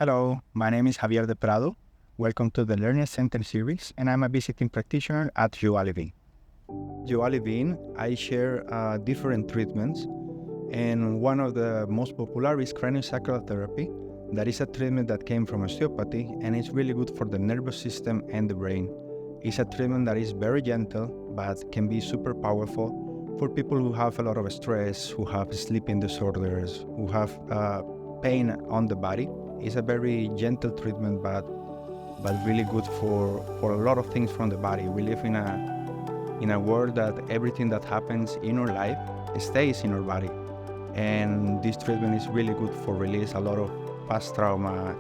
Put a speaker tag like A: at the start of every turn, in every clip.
A: Hello, my name is Javier de Prado. Welcome to the Learning Center series, and I'm a visiting practitioner at Wellbeing. Wellbeing, I share different treatments, and one of the most popular is craniosacral therapy. That is a treatment that came from osteopathy, and it's really good for the nervous system and the brain. It's a treatment that is very gentle, but can be super powerful for people who have a lot of stress, who have sleeping disorders, who have pain on the body. It's a very gentle treatment, but really good for a lot of things from the body. We live in a world that everything that happens in our life stays in our body, and this treatment is really good for release a lot of past trauma,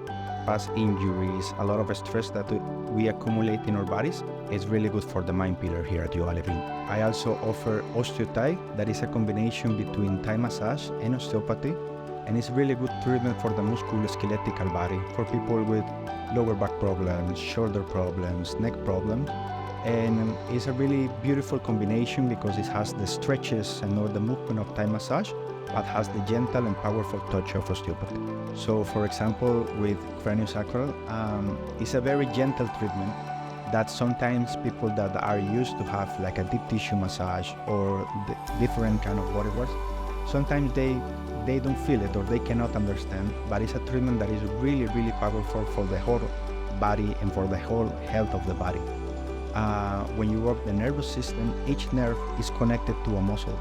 A: past injuries, a lot of stress that we accumulate in our bodies. It's really good for the mind pillar here at Wellbeing. I also offer Osteothai, that is a combination between Thai massage and osteopathy. And it's really good treatment for the musculoskeletal body, for people with lower back problems, shoulder problems, neck problems. And it's a really beautiful combination because it has the stretches and all the movement of Thai massage, but has the gentle and powerful touch of osteopathy. So for example, with craniosacral, it's a very gentle treatment that sometimes people that are used to have like a deep tissue massage or different kind of bodywork, sometimes they don't feel it or they cannot understand, but it's a treatment that is really, really powerful for the whole body and for the whole health of the body. When you work the nervous system, each nerve is connected to a muscle.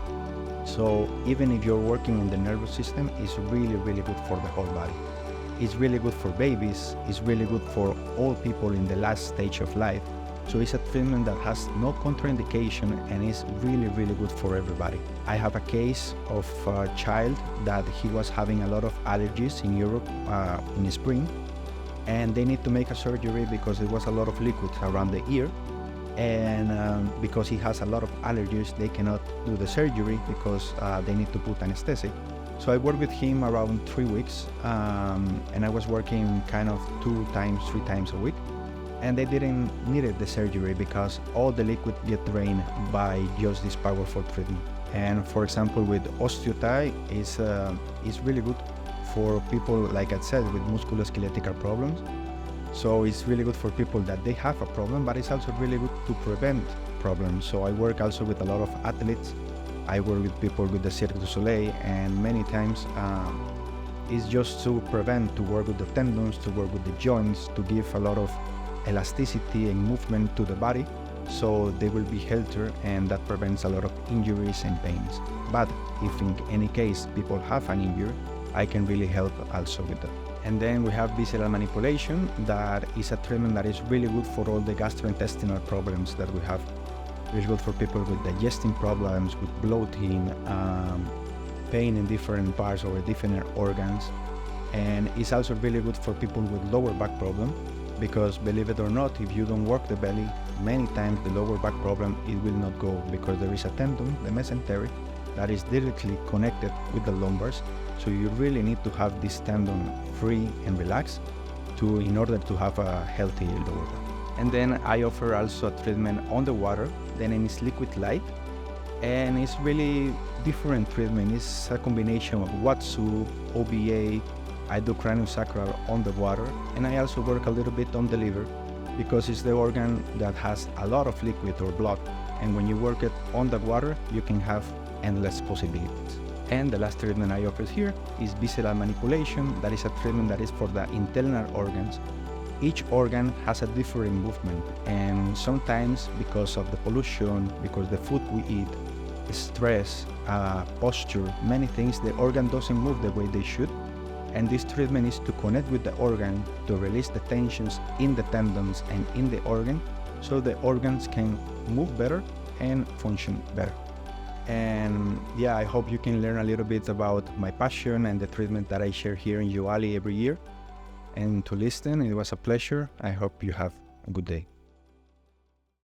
A: So even if you're working on the nervous system, it's really, really good for the whole body. It's really good for babies. It's really good for all people in the last stage of life. So it's a treatment that has no contraindication and is really, really good for everybody. I have a case of a child that he was having a lot of allergies in Europe in the spring, and they need to make a surgery because there was a lot of liquid around the ear. And because he has a lot of allergies, they cannot do the surgery because they need to put anesthetic. So I worked with him around 3 weeks, and I was working kind of 3 times a week. And they didn't need the surgery because all the liquid get drained by just this powerful treatment. And for example, with Osteothai, is really good for people, like I said, with musculoskeletal problems. So it's really good for people that they have a problem, but it's also really good to prevent problems. So I work also with a lot of athletes. I work with people with the Cirque du Soleil, and many times it's just to prevent, to work with the tendons, to work with the joints, to give a lot of elasticity and movement to the body, so they will be healthier, and that prevents a lot of injuries and pains. But if in any case people have an injury, I can really help also with that. And then we have visceral manipulation. That is a treatment that is really good for all the gastrointestinal problems that we have. It's good for people with digesting problems, with bloating, pain in different parts or different organs. And it's also really good for people with lower back problems, because believe it or not, if you don't work the belly, many times the lower back problem, it will not go, because there is a tendon, the mesentery, that is directly connected with the lumbars. So you really need to have this tendon free and relaxed in order to have a healthy lower back. And then I offer also a treatment on the water. The name is Liquid Light, and it's really different treatment. It's a combination of Watsu, OBA. I do craniosacral on the water, and I also work a little bit on the liver, because it's the organ that has a lot of liquid or blood, and when you work it on the water, you can have endless possibilities. And the last treatment I offer here is visceral manipulation. That is a treatment that is for the internal organs. Each organ has a different movement, and sometimes because of the pollution, because the food we eat, stress, posture, many things, the organ doesn't move the way they should. And this treatment is to connect with the organ, to release the tensions in the tendons and in the organ, so the organs can move better and function better. And yeah, I hope you can learn a little bit about my passion and the treatment that I share here in Uali every year. And to listen, it was a pleasure. I hope you have a good day.